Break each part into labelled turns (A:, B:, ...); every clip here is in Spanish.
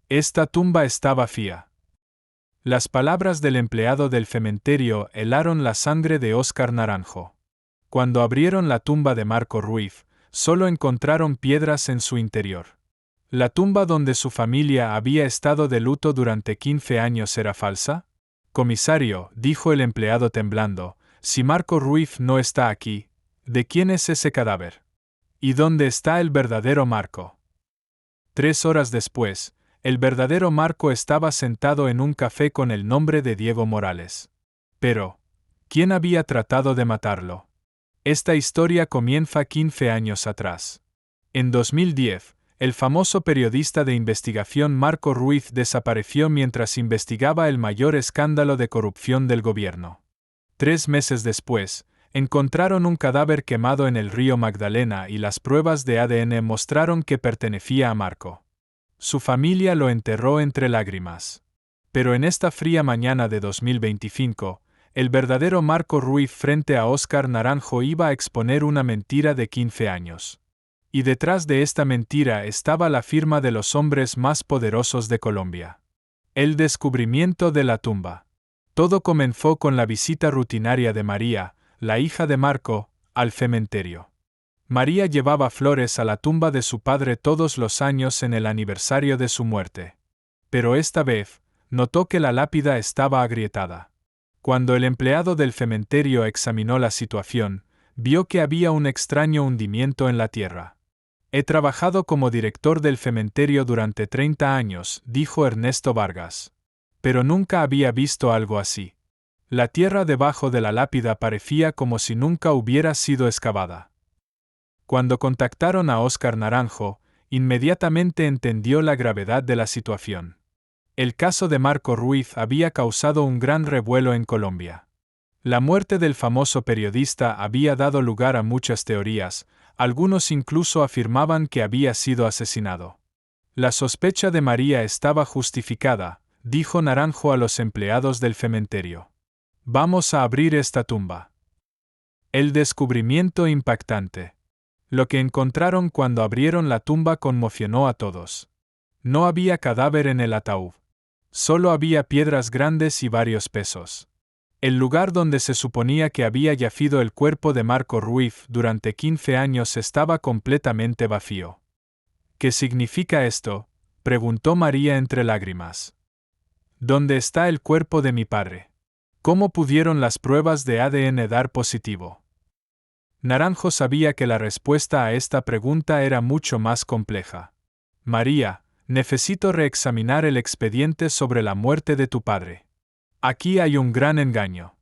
A: Esta tumba está vacía. Las palabras del empleado del cementerio helaron la sangre de Óscar Naranjo. Cuando abrieron la tumba de Marco Ruiz, solo encontraron piedras en su interior. ¿La tumba donde su familia había estado de luto durante 15 años era falsa? Comisario, dijo el empleado temblando, si Marco Ruiz no está aquí, ¿de quién es ese cadáver? ¿Y dónde está el verdadero Marco? 3 horas después, el verdadero Marco estaba sentado en un café con el nombre de Diego Morales. Pero, ¿quién había tratado de matarlo? Esta historia comienza 15 años atrás. En 2010, el famoso periodista de investigación Marco Ruiz desapareció mientras investigaba el mayor escándalo de corrupción del gobierno. 3 meses después, encontraron un cadáver quemado en el río Magdalena y las pruebas de ADN mostraron que pertenecía a Marco. Su familia lo enterró entre lágrimas. Pero en esta fría mañana de 2025, el verdadero Marco Ruiz frente a Óscar Naranjo iba a exponer una mentira de 15 años. Y detrás de esta mentira estaba la firma de los hombres más poderosos de Colombia. El descubrimiento de la tumba. Todo comenzó con la visita rutinaria de María, la hija de Marco, al cementerio. María llevaba flores a la tumba de su padre todos los años en el aniversario de su muerte. Pero esta vez, notó que la lápida estaba agrietada. Cuando el empleado del cementerio examinó la situación, vio que había un extraño hundimiento en la tierra. He trabajado como director del cementerio durante 30 años, dijo Ernesto Vargas. Pero nunca había visto algo así. La tierra debajo de la lápida parecía como si nunca hubiera sido excavada. Cuando contactaron a Óscar Naranjo, inmediatamente entendió la gravedad de la situación. El caso de Marco Ruiz había causado un gran revuelo en Colombia. La muerte del famoso periodista había dado lugar a muchas teorías, algunos incluso afirmaban que había sido asesinado. La sospecha de María estaba justificada, dijo Naranjo a los empleados del cementerio. Vamos a abrir esta tumba. El descubrimiento impactante. Lo que encontraron cuando abrieron la tumba conmocionó a todos. No había cadáver en el ataúd. Solo había piedras grandes y varios pesos. El lugar donde se suponía que había yacido el cuerpo de Marco Ruiz durante 15 años estaba completamente vacío. ¿Qué significa esto?, preguntó María entre lágrimas. ¿Dónde está el cuerpo de mi padre? ¿Cómo pudieron las pruebas de ADN dar positivo? Naranjo sabía que la respuesta a esta pregunta era mucho más compleja. María, necesito reexaminar el expediente sobre la muerte de tu padre. Aquí hay un gran engaño.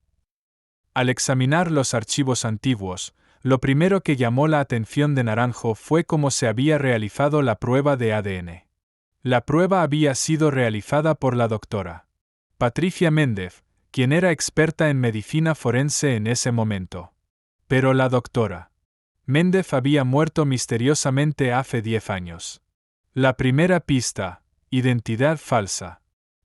A: Al examinar los archivos antiguos, lo primero que llamó la atención de Naranjo fue cómo se había realizado la prueba de ADN. La prueba había sido realizada por la doctora Patricia Méndez, quien era experta en medicina forense en ese momento. Pero la doctora Méndez había muerto misteriosamente hace 10 años. La primera pista, identidad falsa.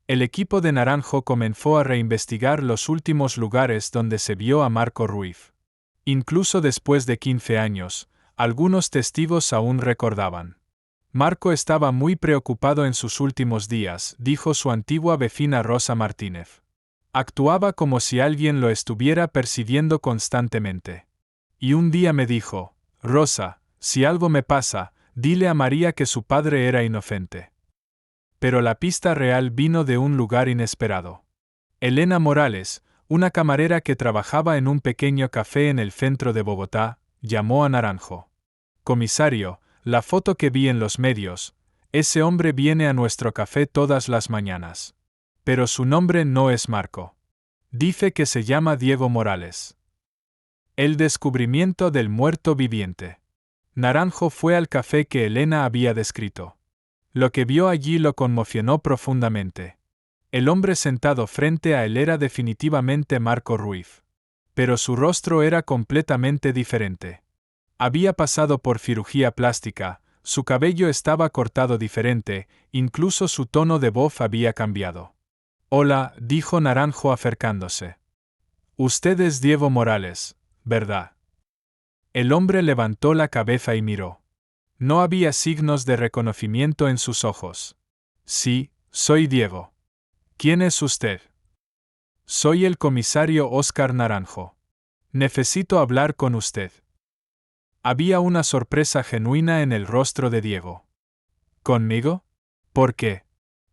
A: El equipo de Naranjo comenzó a reinvestigar los últimos lugares donde se vio a Marco Ruiz. Incluso después de 15 años, algunos testigos aún recordaban. Marco estaba muy preocupado en sus últimos días, dijo su antigua vecina Rosa Martínez. Actuaba como si alguien lo estuviera persiguiendo constantemente. Y un día me dijo, Rosa, si algo me pasa, dile a María que su padre era inocente. Pero la pista real vino de un lugar inesperado. Elena Morales, una camarera que trabajaba en un pequeño café en el centro de Bogotá, llamó a Naranjo. Comisario, la foto que vi en los medios, ese hombre viene a nuestro café todas las mañanas. Pero su nombre no es Marco. Dice que se llama Diego Morales. El descubrimiento del muerto viviente. Naranjo fue al café que Elena había descrito. Lo que vio allí lo conmocionó profundamente. El hombre sentado frente a él era definitivamente Marco Ruiz. Pero su rostro era completamente diferente. Había pasado por cirugía plástica, su cabello estaba cortado diferente, incluso su tono de voz había cambiado. Hola, dijo Naranjo acercándose. Usted es Diego Morales, ¿verdad? El hombre levantó la cabeza y miró. No había signos de reconocimiento en sus ojos. Sí, soy Diego. ¿Quién es usted? Soy el comisario Óscar Naranjo. Necesito hablar con usted. Había una sorpresa genuina en el rostro de Diego. ¿Conmigo? ¿Por qué?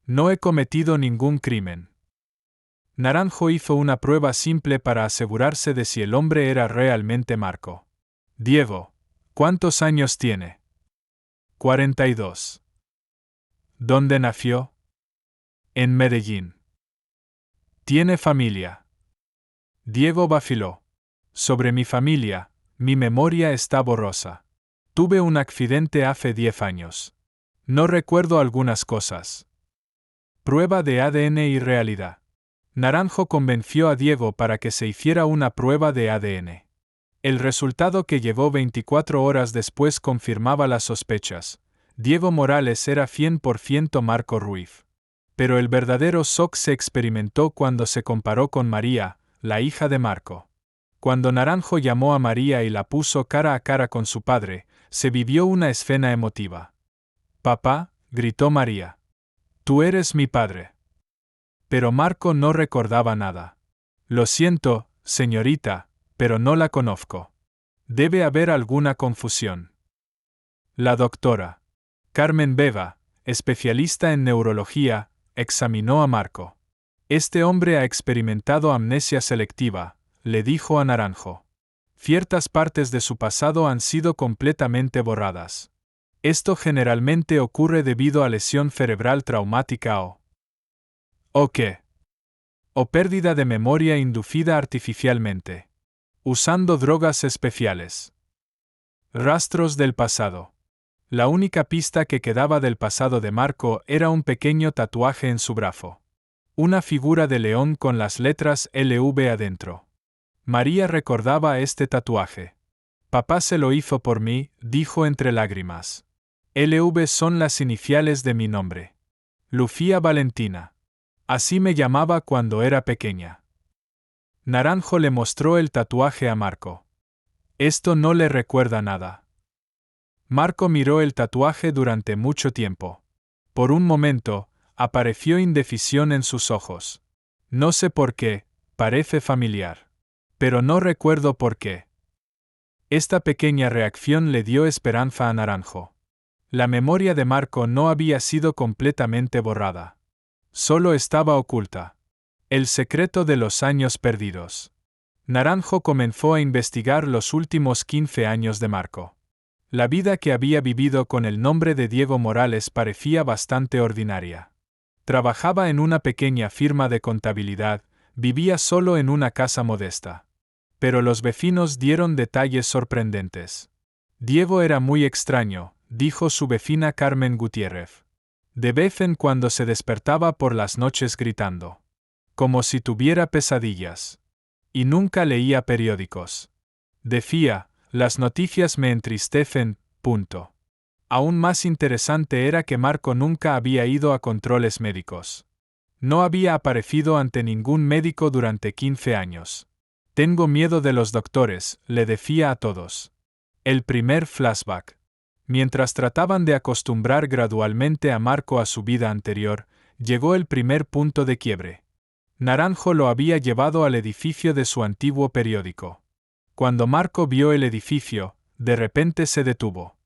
A: No he cometido ningún crimen. Naranjo hizo una prueba simple para asegurarse de si el hombre era realmente Marco. Diego, ¿cuántos años tiene? 42. ¿Dónde nació? En Medellín. ¿Tiene familia? Diego vaciló. Sobre mi familia, mi memoria está borrosa. Tuve un accidente hace 10 años. No recuerdo algunas cosas. Prueba de ADN y realidad. Naranjo convenció a Diego para que se hiciera una prueba de ADN. El resultado que llegó 24 horas después confirmaba las sospechas. Diego Morales era 100% Marco Ruiz. Pero el verdadero shock se experimentó cuando se comparó con María, la hija de Marco. Cuando Naranjo llamó a María y la puso cara a cara con su padre, se vivió una escena emotiva. «Papá», gritó María. «Tú eres mi padre». Pero Marco no recordaba nada. «Lo siento, señorita, pero no la conozco. Debe haber alguna confusión». La doctora Carmen Vega, especialista en neurología, examinó a Marco. «Este hombre ha experimentado amnesia selectiva», le dijo a Naranjo. «Ciertas partes de su pasado han sido completamente borradas. Esto generalmente ocurre debido a lesión cerebral traumática ¿o qué? O pérdida de memoria inducida artificialmente. Usando drogas especiales. Rastros del pasado. La única pista que quedaba del pasado de Marco era un pequeño tatuaje en su brazo. Una figura de león con las letras LV adentro. María recordaba este tatuaje. «Papá se lo hizo por mí», dijo entre lágrimas. LV son las iniciales de mi nombre. Lucía Valentina. Así me llamaba cuando era pequeña. Naranjo le mostró el tatuaje a Marco. «Esto no le recuerda nada». Marco miró el tatuaje durante mucho tiempo. Por un momento, apareció indecisión en sus ojos. «No sé por qué, parece familiar. Pero no recuerdo por qué». Esta pequeña reacción le dio esperanza a Naranjo. La memoria de Marco no había sido completamente borrada. Solo estaba oculta. El secreto de los años perdidos. Naranjo comenzó a investigar los últimos 15 años de Marco. La vida que había vivido con el nombre de Diego Morales parecía bastante ordinaria. Trabajaba en una pequeña firma de contabilidad, vivía solo en una casa modesta. Pero los vecinos dieron detalles sorprendentes. «Diego era muy extraño», dijo su vecina Carmen Gutiérrez. De vez en cuando se despertaba por las noches gritando. Como si tuviera pesadillas. Y nunca leía periódicos. Decía, «Las noticias me entristecen». Aún más interesante era que Marco nunca había ido a controles médicos. No había aparecido ante ningún médico durante 15 años. «Tengo miedo de los doctores», le decía a todos. El primer flashback. Mientras trataban de acostumbrar gradualmente a Marco a su vida anterior, llegó el primer punto de quiebre. Naranjo lo había llevado al edificio de su antiguo periódico. Cuando Marco vio el edificio, de repente se detuvo.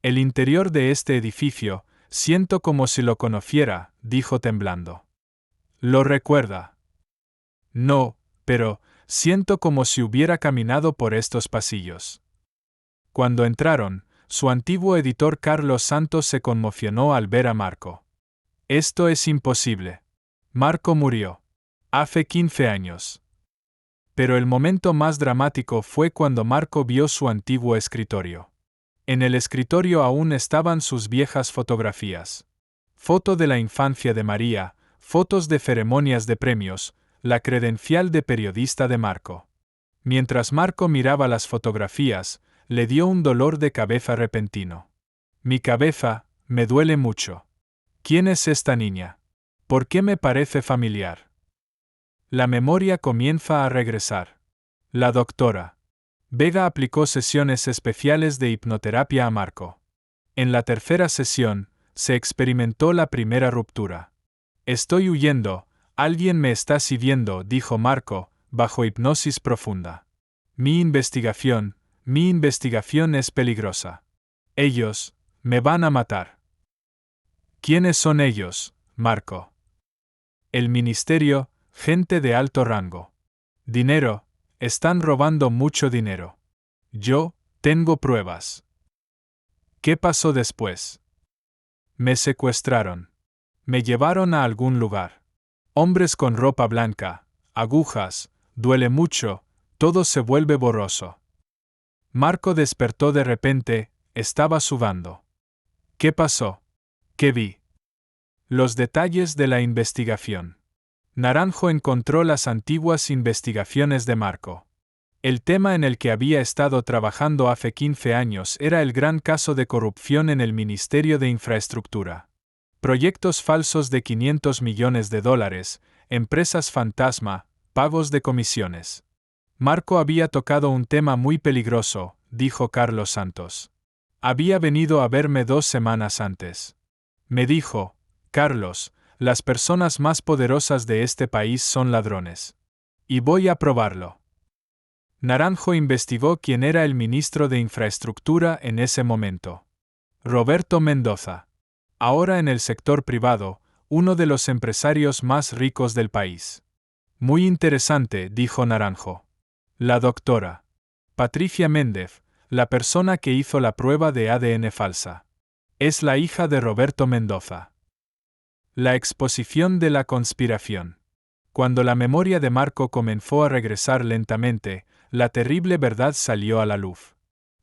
A: «El interior de este edificio, siento como si lo conociera», dijo temblando. «¿Lo recuerda?» «No, pero siento como si hubiera caminado por estos pasillos». Cuando entraron, su antiguo editor Carlos Santos se conmocionó al ver a Marco. «Esto es imposible. Marco murió. Hace 15 años». Pero el momento más dramático fue cuando Marco vio su antiguo escritorio. En el escritorio aún estaban sus viejas fotografías. Foto de la infancia de María, fotos de ceremonias de premios, la credencial de periodista de Marco. Mientras Marco miraba las fotografías, le dio un dolor de cabeza repentino. «Mi cabeza, me duele mucho. ¿Quién es esta niña? ¿Por qué me parece familiar?» La memoria comienza a regresar. La doctora Vega aplicó sesiones especiales de hipnoterapia a Marco. En la tercera sesión, se experimentó la primera ruptura. Estoy huyendo, alguien me está siguiendo, dijo Marco, bajo hipnosis profunda. Mi investigación es peligrosa. Ellos me van a matar. ¿Quiénes son ellos, Marco? El ministerio, gente de alto rango. Dinero, están robando mucho dinero. Yo tengo pruebas. ¿Qué pasó después? Me secuestraron. Me llevaron a algún lugar. Hombres con ropa blanca, agujas, duele mucho, todo se vuelve borroso. Marco despertó de repente, estaba sudando. ¿Qué pasó? ¿Qué vi? Los detalles de la investigación. Naranjo encontró las antiguas investigaciones de Marco. El tema en el que había estado trabajando hace 15 años era el gran caso de corrupción en el Ministerio de Infraestructura. Proyectos falsos de $500 millones, empresas fantasma, pagos de comisiones. Marco había tocado un tema muy peligroso, dijo Carlos Santos. Había venido a verme 2 semanas antes. Me dijo, Carlos, las personas más poderosas de este país son ladrones. Y voy a probarlo. Naranjo investigó quién era el ministro de Infraestructura en ese momento. Roberto Mendoza. Ahora en el sector privado, uno de los empresarios más ricos del país. Muy interesante, dijo Naranjo. La doctora Patricia Méndez, la persona que hizo la prueba de ADN falsa. Es la hija de Roberto Mendoza. La exposición de la conspiración. Cuando la memoria de Marco comenzó a regresar lentamente, la terrible verdad salió a la luz.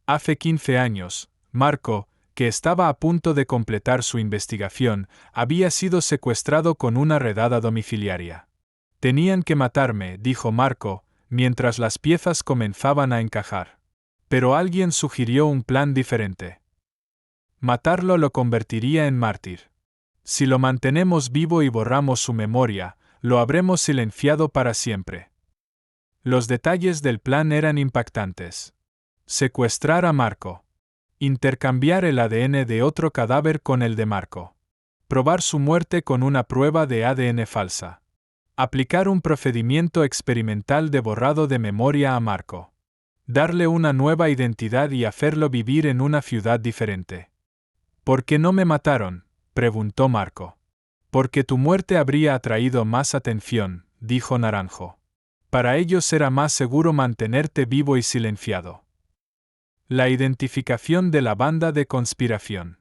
A: Hace 15 años, Marco, que estaba a punto de completar su investigación, había sido secuestrado con una redada domiciliaria. Tenían que matarme, dijo Marco, mientras las piezas comenzaban a encajar. Pero alguien sugirió un plan diferente. Matarlo lo convertiría en mártir. Si lo mantenemos vivo y borramos su memoria, lo habremos silenciado para siempre. Los detalles del plan eran impactantes. Secuestrar a Marco. Intercambiar el ADN de otro cadáver con el de Marco. Probar su muerte con una prueba de ADN falsa. Aplicar un procedimiento experimental de borrado de memoria a Marco. Darle una nueva identidad y hacerlo vivir en una ciudad diferente. ¿Por qué no me mataron?, preguntó Marco. Porque tu muerte habría atraído más atención, dijo Naranjo. Para ellos era más seguro mantenerte vivo y silenciado. La identificación de la banda de conspiración.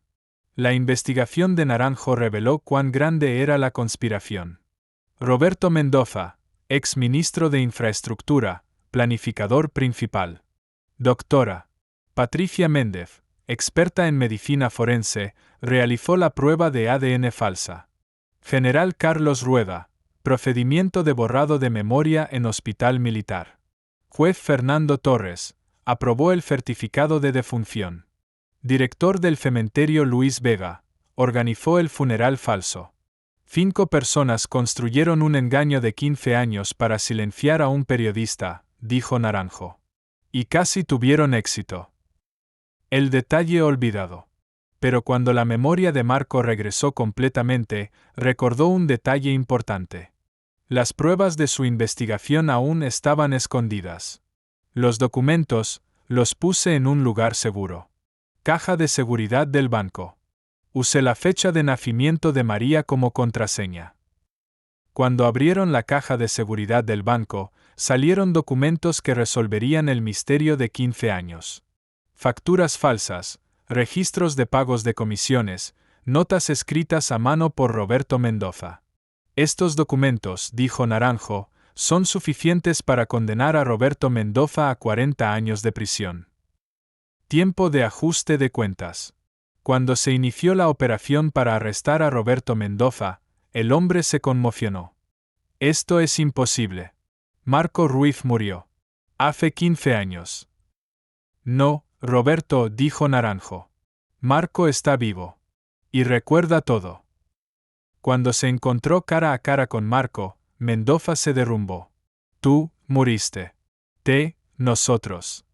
A: La investigación de Naranjo reveló cuán grande era la conspiración. Roberto Mendoza, ex ministro de Infraestructura, planificador principal. Doctora Patricia Méndez, experta en medicina forense, realizó la prueba de ADN falsa. General Carlos Rueda, procedimiento de borrado de memoria en hospital militar. Juez Fernando Torres, aprobó el certificado de defunción. Director del cementerio Luis Vega, organizó el funeral falso. 5 personas construyeron un engaño de 15 años para silenciar a un periodista, dijo Naranjo. Y casi tuvieron éxito. El detalle olvidado. Pero cuando la memoria de Marco regresó completamente, recordó un detalle importante. Las pruebas de su investigación aún estaban escondidas. Los documentos, los puse en un lugar seguro. Caja de seguridad del banco. Usé la fecha de nacimiento de María como contraseña. Cuando abrieron la caja de seguridad del banco, salieron documentos que resolverían el misterio de 15 años. Facturas falsas, registros de pagos de comisiones, notas escritas a mano por Roberto Mendoza. Estos documentos, dijo Naranjo, son suficientes para condenar a Roberto Mendoza a 40 años de prisión. Tiempo de ajuste de cuentas. Cuando se inició la operación para arrestar a Roberto Mendoza, el hombre se conmocionó. Esto es imposible. Marco Ruiz murió. Hace 15 años. No, Roberto, dijo Naranjo. Marco está vivo. Y recuerda todo. Cuando se encontró cara a cara con Marco, Mendoza se derrumbó. Tú, muriste. Nosotros.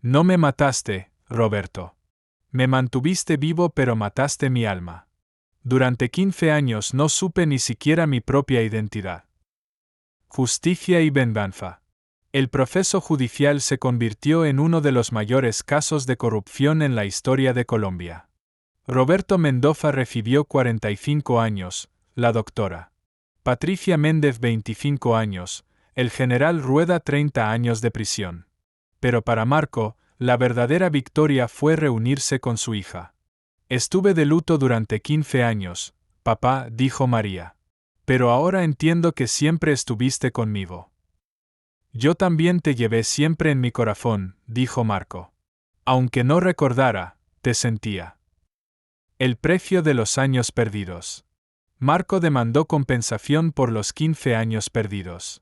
A: No me mataste, Roberto. Me mantuviste vivo pero mataste mi alma. Durante 15 años no supe ni siquiera mi propia identidad. Justicia y venganza. El proceso judicial se convirtió en uno de los mayores casos de corrupción en la historia de Colombia. Roberto Mendoza recibió 45 años, la doctora Patricia Méndez 25 años, el general Rueda 30 años de prisión. Pero para Marco, la verdadera victoria fue reunirse con su hija. Estuve de luto durante 15 años, papá, dijo María. Pero ahora entiendo que siempre estuviste conmigo. Yo también te llevé siempre en mi corazón, dijo Marco. Aunque no recordara, te sentía. El precio de los años perdidos. Marco demandó compensación por los 15 años perdidos.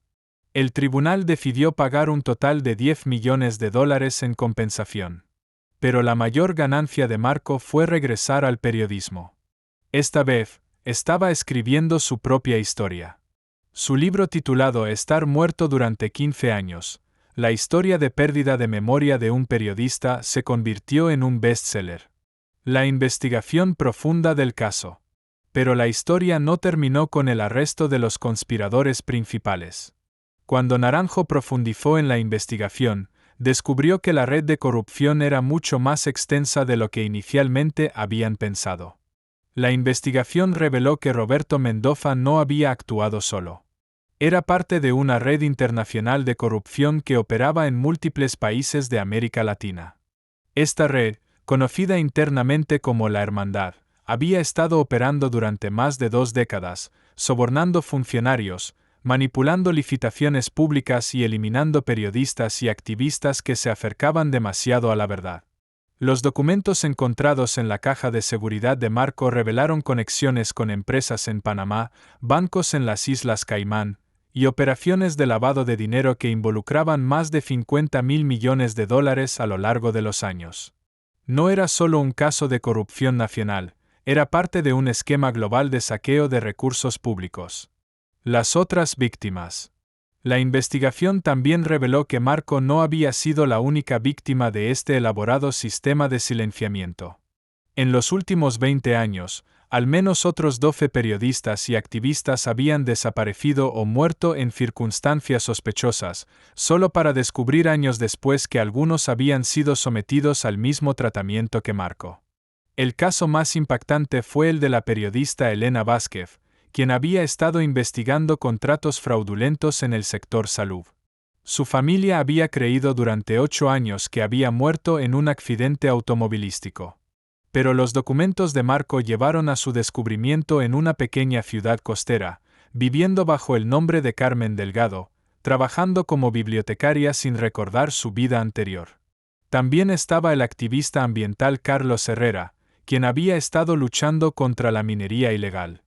A: El tribunal decidió pagar un total de $10 millones en compensación. Pero la mayor ganancia de Marco fue regresar al periodismo. Esta vez, estaba escribiendo su propia historia. Su libro titulado Estar muerto durante 15 años, la historia de pérdida de memoria de un periodista, se convirtió en un bestseller. La investigación profunda del caso. Pero la historia no terminó con el arresto de los conspiradores principales. Cuando Naranjo profundizó en la investigación, descubrió que la red de corrupción era mucho más extensa de lo que inicialmente habían pensado. La investigación reveló que Roberto Mendoza no había actuado solo. Era parte de una red internacional de corrupción que operaba en múltiples países de América Latina. Esta red, conocida internamente como la Hermandad, había estado operando durante más de 2 décadas, sobornando funcionarios, manipulando licitaciones públicas y eliminando periodistas y activistas que se acercaban demasiado a la verdad. Los documentos encontrados en la caja de seguridad de Marco revelaron conexiones con empresas en Panamá, bancos en las Islas Caimán, y operaciones de lavado de dinero que involucraban más de $50.000 millones a lo largo de los años. No era solo un caso de corrupción nacional, era parte de un esquema global de saqueo de recursos públicos. Las otras víctimas. La investigación también reveló que Marco no había sido la única víctima de este elaborado sistema de silenciamiento. En los últimos 20 años, al menos otros 12 periodistas y activistas habían desaparecido o muerto en circunstancias sospechosas, solo para descubrir años después que algunos habían sido sometidos al mismo tratamiento que Marco. El caso más impactante fue el de la periodista Elena Vázquez, quien había estado investigando contratos fraudulentos en el sector salud. Su familia había creído durante 8 años que había muerto en un accidente automovilístico. Pero los documentos de Marco llevaron a su descubrimiento en una pequeña ciudad costera, viviendo bajo el nombre de Carmen Delgado, trabajando como bibliotecaria sin recordar su vida anterior. También estaba el activista ambiental Carlos Herrera, quien había estado luchando contra la minería ilegal.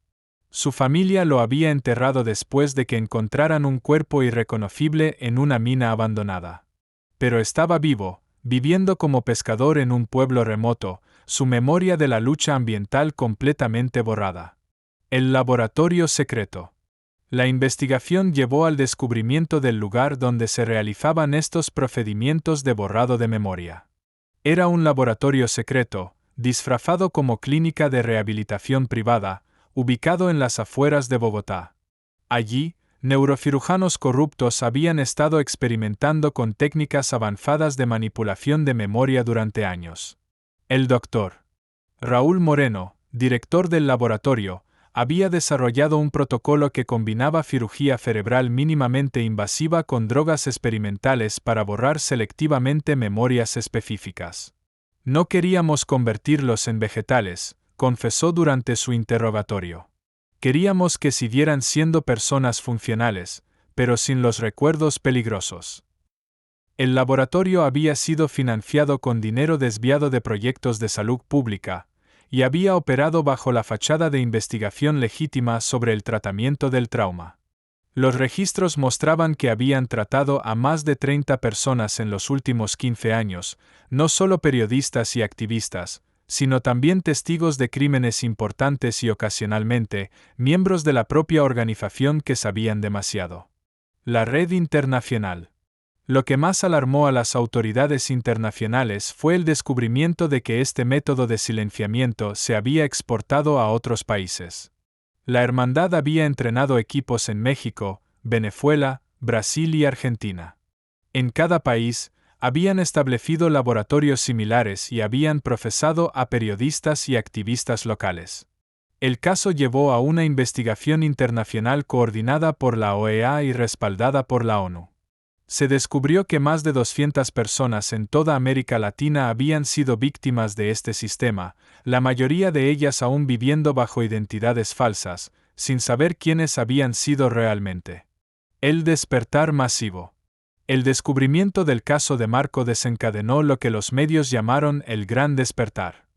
A: Su familia lo había enterrado después de que encontraran un cuerpo irreconocible en una mina abandonada. Pero estaba vivo, viviendo como pescador en un pueblo remoto, su memoria de la lucha ambiental completamente borrada. El laboratorio secreto. La investigación llevó al descubrimiento del lugar donde se realizaban estos procedimientos de borrado de memoria. Era un laboratorio secreto, disfrazado como clínica de rehabilitación privada, ubicado en las afueras de Bogotá. Allí, neurocirujanos corruptos habían estado experimentando con técnicas avanzadas de manipulación de memoria durante años. El doctor Raúl Moreno, director del laboratorio, había desarrollado un protocolo que combinaba cirugía cerebral mínimamente invasiva con drogas experimentales para borrar selectivamente memorias específicas. No queríamos convertirlos en vegetales, confesó durante su interrogatorio. Queríamos que siguieran siendo personas funcionales, pero sin los recuerdos peligrosos. El laboratorio había sido financiado con dinero desviado de proyectos de salud pública, y había operado bajo la fachada de investigación legítima sobre el tratamiento del trauma. Los registros mostraban que habían tratado a más de 30 personas en los últimos 15 años, no solo periodistas y activistas, sino también testigos de crímenes importantes y ocasionalmente, miembros de la propia organización que sabían demasiado. La red internacional. Lo que más alarmó a las autoridades internacionales fue el descubrimiento de que este método de silenciamiento se había exportado a otros países. La hermandad había entrenado equipos en México, Venezuela, Brasil y Argentina. En cada país, habían establecido laboratorios similares y habían profesado a periodistas y activistas locales. El caso llevó a una investigación internacional coordinada por la OEA y respaldada por la ONU. Se descubrió que más de 200 personas en toda América Latina habían sido víctimas de este sistema, la mayoría de ellas aún viviendo bajo identidades falsas, sin saber quiénes habían sido realmente. El despertar masivo. El descubrimiento del caso de Marco desencadenó lo que los medios llamaron el Gran Despertar.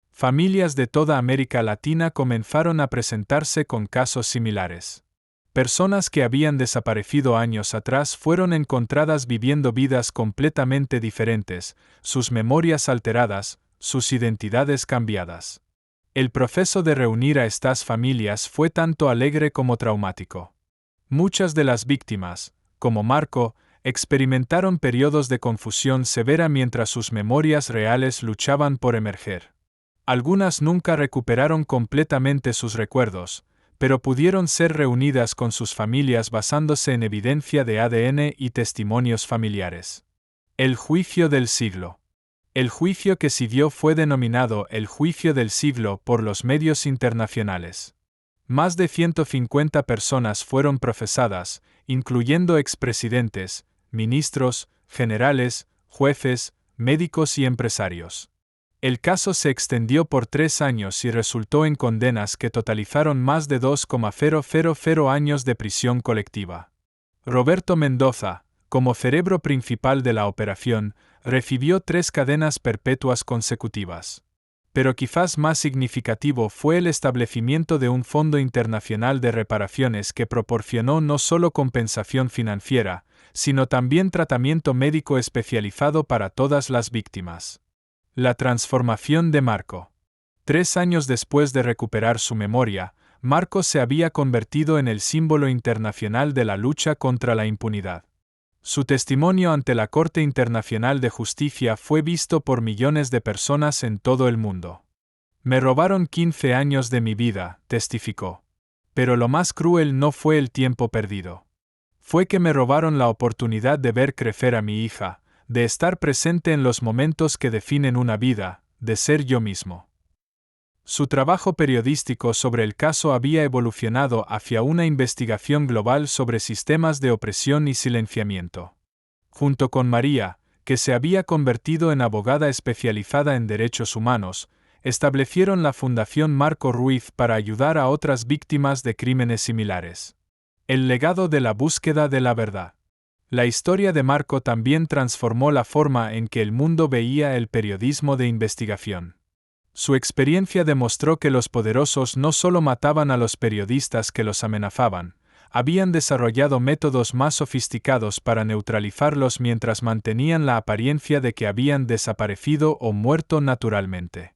A: Familias de toda América Latina comenzaron a presentarse con casos similares. Personas que habían desaparecido años atrás fueron encontradas viviendo vidas completamente diferentes, sus memorias alteradas, sus identidades cambiadas. El proceso de reunir a estas familias fue tanto alegre como traumático. Muchas de las víctimas, como Marco, experimentaron periodos de confusión severa mientras sus memorias reales luchaban por emerger. Algunas nunca recuperaron completamente sus recuerdos, pero pudieron ser reunidas con sus familias basándose en evidencia de ADN y testimonios familiares. El juicio del siglo. El juicio que siguió fue denominado el juicio del siglo por los medios internacionales. Más de 150 personas fueron procesadas, incluyendo expresidentes, ministros, generales, jueces, médicos y empresarios. El caso se extendió por 3 años y resultó en condenas que totalizaron más de 2,000 años de prisión colectiva. Roberto Mendoza, como cerebro principal de la operación, recibió 3 cadenas perpetuas consecutivas. Pero quizás más significativo fue el establecimiento de un fondo internacional de reparaciones que proporcionó no solo compensación financiera, sino también tratamiento médico especializado para todas las víctimas. La transformación de Marco. 3 años después de recuperar su memoria, Marco se había convertido en el símbolo internacional de la lucha contra la impunidad. Su testimonio ante la Corte Internacional de Justicia fue visto por millones de personas en todo el mundo. Me robaron 15 años de mi vida, testificó. Pero lo más cruel no fue el tiempo perdido. Fue que me robaron la oportunidad de ver crecer a mi hija, de estar presente en los momentos que definen una vida, de ser yo mismo. Su trabajo periodístico sobre el caso había evolucionado hacia una investigación global sobre sistemas de opresión y silenciamiento. Junto con María, que se había convertido en abogada especializada en derechos humanos, establecieron la Fundación Marco Ruiz para ayudar a otras víctimas de crímenes similares. El legado de la búsqueda de la verdad. La historia de Marco también transformó la forma en que el mundo veía el periodismo de investigación. Su experiencia demostró que los poderosos no solo mataban a los periodistas que los amenazaban, habían desarrollado métodos más sofisticados para neutralizarlos mientras mantenían la apariencia de que habían desaparecido o muerto naturalmente.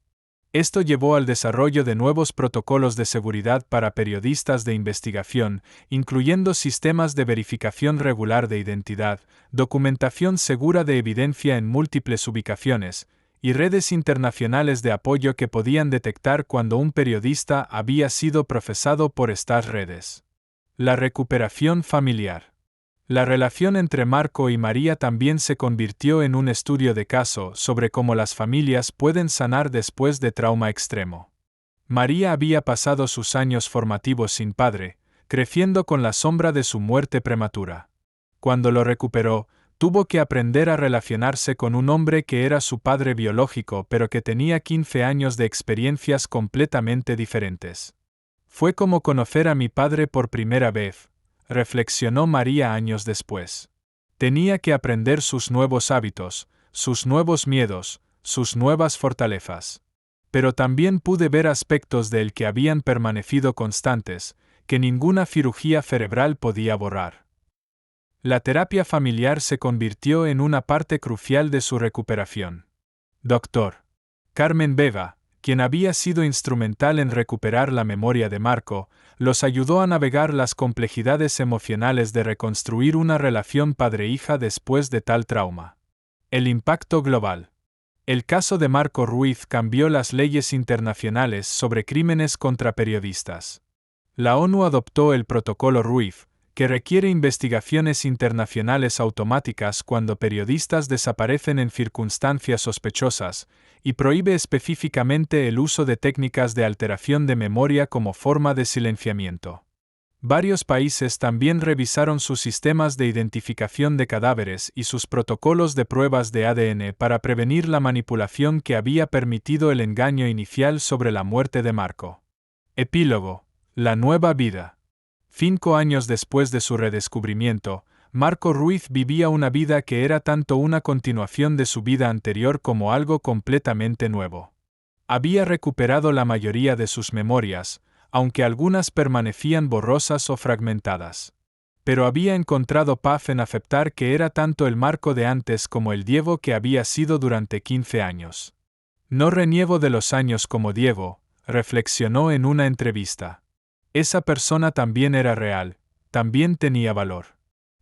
A: Esto llevó al desarrollo de nuevos protocolos de seguridad para periodistas de investigación, incluyendo sistemas de verificación regular de identidad, documentación segura de evidencia en múltiples ubicaciones, y redes internacionales de apoyo que podían detectar cuando un periodista había sido procesado por estas redes. La recuperación familiar. La relación entre Marco y María también se convirtió en un estudio de caso sobre cómo las familias pueden sanar después de trauma extremo. María había pasado sus años formativos sin padre, creciendo con la sombra de su muerte prematura. Cuando lo recuperó, tuvo que aprender a relacionarse con un hombre que era su padre biológico pero que tenía 15 años de experiencias completamente diferentes. Fue como conocer a mi padre por primera vez, reflexionó María años después. Tenía que aprender sus nuevos hábitos, sus nuevos miedos, sus nuevas fortalezas. Pero también pude ver aspectos de él que habían permanecido constantes, que ninguna cirugía cerebral podía borrar. La terapia familiar se convirtió en una parte crucial de su recuperación. Dr. Carmen Vega, quien había sido instrumental en recuperar la memoria de Marco, los ayudó a navegar las complejidades emocionales de reconstruir una relación padre-hija después de tal trauma. El impacto global. El caso de Marco Ruiz cambió las leyes internacionales sobre crímenes contra periodistas. La ONU adoptó el Protocolo Ruiz, que requiere investigaciones internacionales automáticas cuando periodistas desaparecen en circunstancias sospechosas, y prohíbe específicamente el uso de técnicas de alteración de memoria como forma de silenciamiento. Varios países también revisaron sus sistemas de identificación de cadáveres y sus protocolos de pruebas de ADN para prevenir la manipulación que había permitido el engaño inicial sobre la muerte de Marco. Epílogo. La nueva vida. 5 años después de su redescubrimiento, Marco Ruiz vivía una vida que era tanto una continuación de su vida anterior como algo completamente nuevo. Había recuperado la mayoría de sus memorias, aunque algunas permanecían borrosas o fragmentadas. Pero había encontrado paz en aceptar que era tanto el Marco de antes como el Diego que había sido durante 15 años. No reniego de los años como Diego, reflexionó en una entrevista. Esa persona también era real, también tenía valor.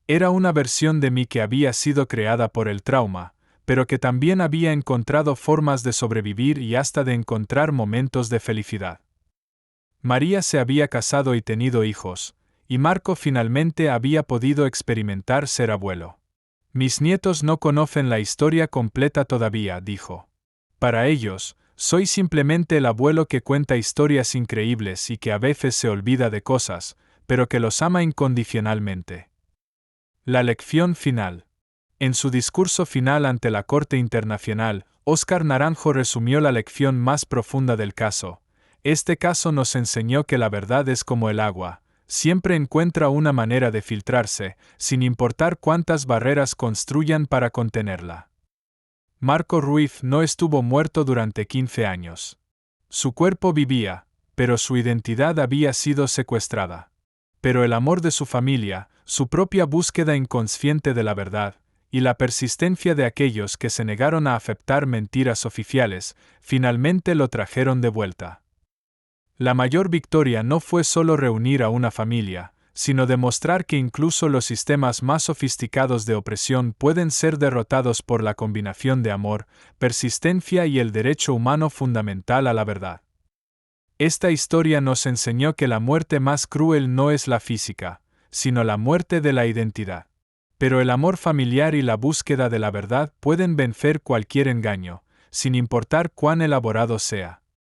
A: Era una versión de mí que había sido creada por el trauma, pero que también había encontrado formas de sobrevivir y hasta de encontrar momentos de felicidad. María se había casado y tenido hijos, y Marco finalmente había podido experimentar ser abuelo. Mis nietos no conocen la historia completa todavía, dijo. Para ellos, soy simplemente el abuelo que cuenta historias increíbles y que a veces se olvida de cosas, pero que los ama incondicionalmente. La lección final. En su discurso final ante la Corte Internacional, Óscar Naranjo resumió la lección más profunda del caso. Este caso nos enseñó que la verdad es como el agua, siempre encuentra una manera de filtrarse, sin importar cuántas barreras construyan para contenerla. Marco Ruiz no estuvo muerto durante 15 años. Su cuerpo vivía, pero su identidad había sido secuestrada. Pero el amor de su familia, su propia búsqueda inconsciente de la verdad, y la persistencia de aquellos que se negaron a aceptar mentiras oficiales, finalmente lo trajeron de vuelta. La mayor victoria no fue solo reunir a una familia, sino demostrar que incluso los sistemas más sofisticados de opresión pueden ser derrotados por la combinación de amor, persistencia y el derecho humano fundamental a la verdad. Esta historia nos enseñó que la muerte más cruel no es la física, sino la muerte de la identidad. Pero el amor familiar y la búsqueda de la verdad pueden vencer cualquier engaño, sin importar cuán elaborado sea.